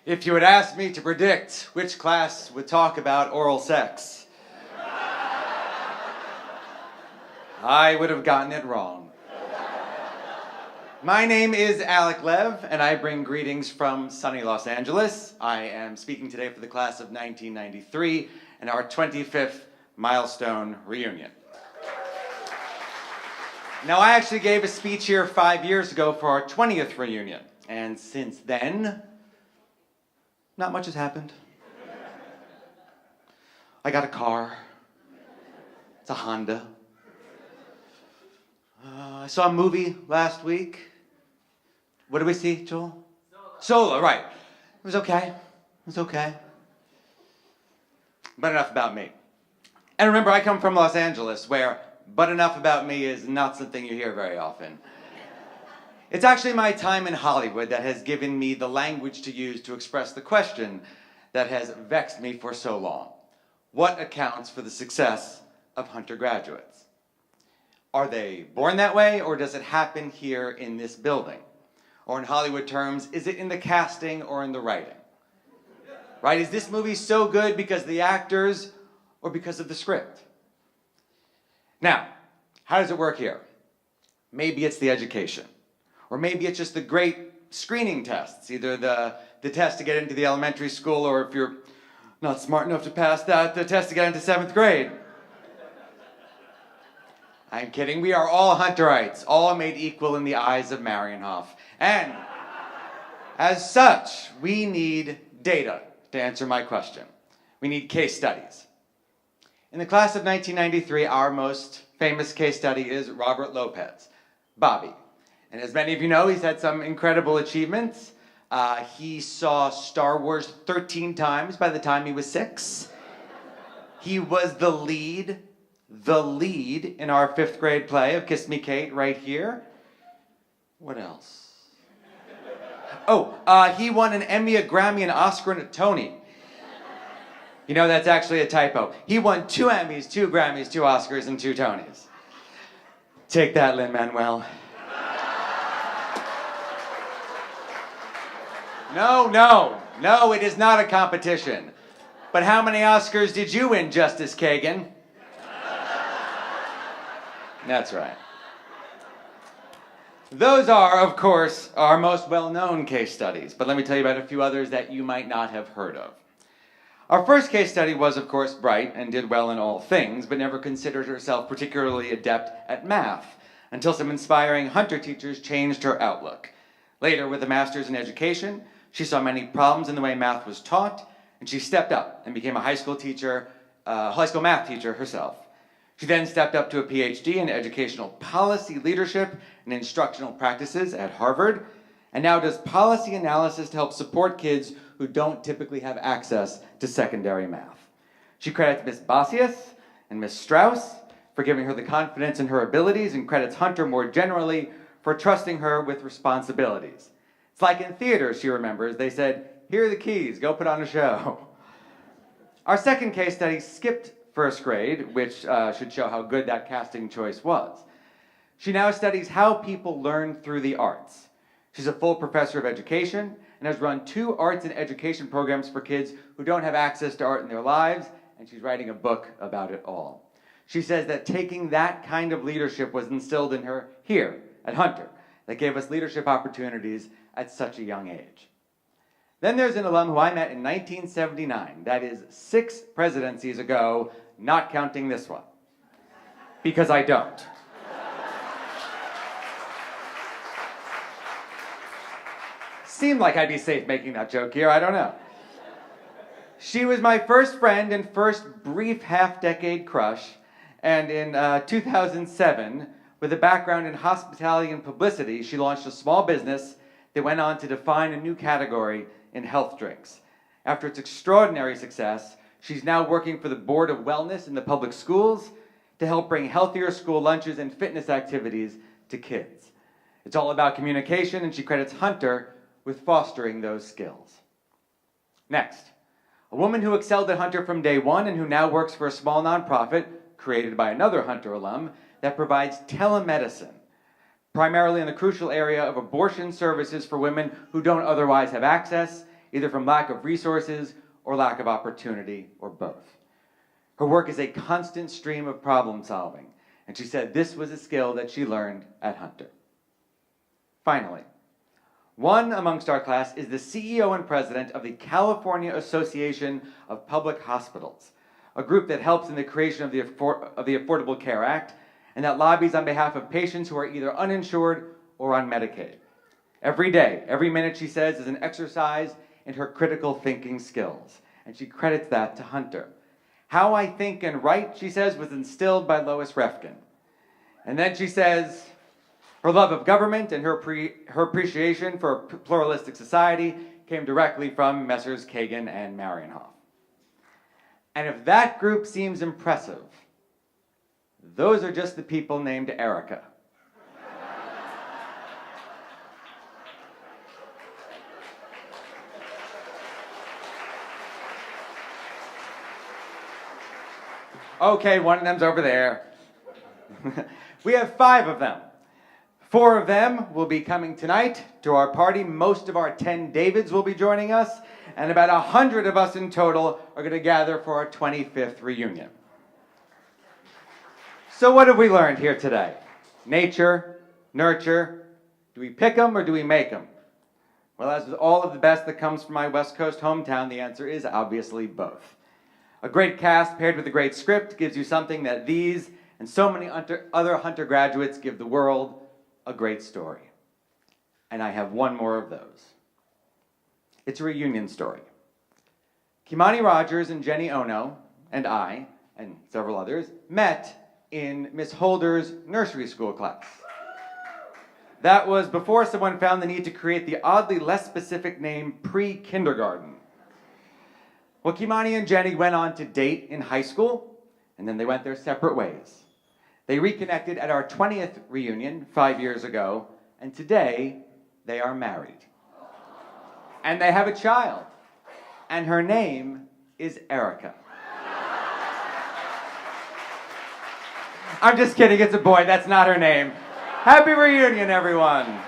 If you had asked me to predict which class would talk about oral sex, I would have gotten it wrong. My name is Alek Lev, and I bring greetings from sunny Los Angeles. I am speaking today for the class of 1993 and our 25th milestone reunion. Now, I actually gave a speech here 5 years ago for our 20th reunion, and since then, not much has happened. I got a car. It's a Honda. I saw a movie last week. What did we see, Joel? Solo, right. It was okay. It was okay. But enough about me. And remember, I come from Los Angeles, where but enough about me is not something you hear very often. It's actually my time in Hollywood that has given me the language to use to express the question that has vexed me for so long. What accounts for the success of Hunter graduates? Are they born that way, or does it happen here in this building? Or in Hollywood terms, is it in the casting or in the writing? Right? Is this movie so good because of the actors or because of the script? Now, how does it work here? Maybe it's the education. Or maybe it's just the great screening tests, either the test to get into the elementary school, or if you're not smart enough to pass that, the test to get into 7th grade. I'm kidding. We are all Hunterites, all made equal in the eyes of Marienhoff. And as such, we need data to answer my question. We need case studies. In the class of 1993, our most famous case study is Robert Lopez, Bobby. And as many of you know, he's had some incredible achievements. He saw Star Wars 13 times by the time he was 6. He was the lead in our 5th grade play of Kiss Me Kate right here. What else? Oh, he won an Emmy, a Grammy, an Oscar, and a Tony. You know, that's actually a typo. He won 2 Emmys, 2 Grammys, 2 Oscars, and 2 Tonys. Take that, Lin-Manuel. No, it is not a competition. But how many Oscars did you win, Justice Kagan? That's right. Those are, of course, our most well-known case studies, but let me tell you about a few others that you might not have heard of. Our first case study was, of course, bright and did well in all things, but never considered herself particularly adept at math, until some inspiring Hunter teachers changed her outlook. Later, with a master's in education, she saw many problems in the way math was taught, and she stepped up and became a high school math teacher herself. She then stepped up to a PhD in educational policy leadership and instructional practices at Harvard, and now does policy analysis to help support kids who don't typically have access to secondary math. She credits Miss Basius and Miss Strauss for giving her the confidence in her abilities, and credits Hunter more generally for trusting her with responsibilities. It's like in theater, she remembers, they said, "Here are the keys, go put on a show." Our second case study skipped 1st grade, which should show how good that casting choice was. She now studies how people learn through the arts. She's a full professor of education and has run 2 arts and education programs for kids who don't have access to art in their lives, and she's writing a book about it all. She says that taking that kind of leadership was instilled in her here at Hunter, that gave us leadership opportunities at such a young age. Then there's an alum who I met in 1979, that is 6 presidencies ago, not counting this one, because I don't. Seemed like I'd be safe making that joke here, I don't know. She was my first friend and first brief half-decade crush, and in 2007, with a background in hospitality and publicity, she launched a small business that went on to define a new category in health drinks. After its extraordinary success, she's now working for the Board of Wellness in the public schools to help bring healthier school lunches and fitness activities to kids. It's all about communication, and she credits Hunter with fostering those skills. Next, a woman who excelled at Hunter from day one and who now works for a small nonprofit created by another Hunter alum that provides telemedicine, primarily in the crucial area of abortion services for women who don't otherwise have access, either from lack of resources or lack of opportunity, or both. Her work is a constant stream of problem solving, and she said this was a skill that she learned at Hunter. Finally, one amongst our class is the CEO and president of the California Association of Public Hospitals, a group that helps in the creation of the Affordable Care Act and that lobbies on behalf of patients who are either uninsured or on Medicaid. Every day, every minute, she says, is an exercise in her critical thinking skills, and she credits that to Hunter. How I think and write, she says, was instilled by Lois Refkin. And then she says, her love of government and her appreciation for a pluralistic society came directly from Messrs. Kagan and Marienhoff. And if that group seems impressive, those are just the people named Erica. Okay, one of them's over there. We have 5 of them. 4 of them will be coming tonight to our party. Most of our 10 Davids will be joining us, and about 100 of us in total are going to gather for our 25th reunion. So what have we learned here today? Nature, nurture. Do we pick them or do we make them? Well, as with all of the best that comes from my West Coast hometown, the answer is obviously both. A great cast paired with a great script gives you something that these and so many other Hunter graduates give the world: a great story. And I have one more of those. It's a reunion story. Kimani Rogers and Jenny Ono and I, and several others, met in Miss Holder's nursery school class. That was before someone found the need to create the oddly less specific name pre-kindergarten. Well, Kimani and Jenny went on to date in high school, and then they went their separate ways. They reconnected at our 20th reunion 5 years ago, and today they are married. And they have a child, and her name is Erica. I'm just kidding, it's a boy, that's not her name. Happy reunion, everyone.